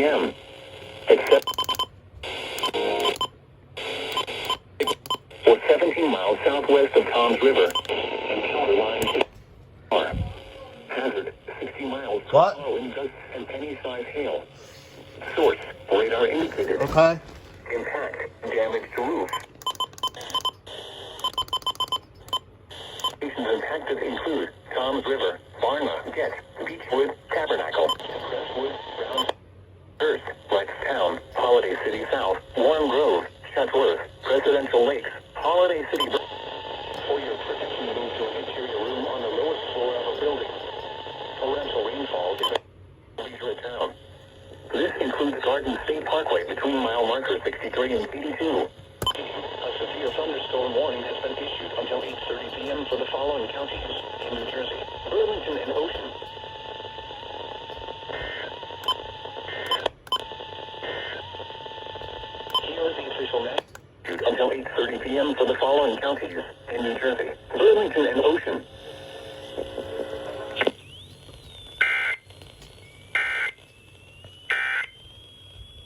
p.m. Except for 17 miles southwest of Toms River and power line are hazard 60 miles following gusts and penny-sized hail. Source radar indicated. Okay. Impact damage to roof. Stations impacted include Toms River, Barna, Get, Beechwood, Tabernacle, Crestwood, Brown, Earth, Wrightstown, Holiday City South, Warren Grove, Chatsworth, Presidential Lakes, Holiday City. For your protection, move to an interior room on the lowest floor of a building. Torrential rainfall is a leisure town. This includes Garden State Parkway between mile markers 63 and 82. A severe thunderstorm warning has been issued until 8:30 p.m. for the following counties in New Jersey: Burlington and Ocean. Here is the official magnitude until 8:30 p.m. for the following counties in New Jersey: Burlington and Ocean.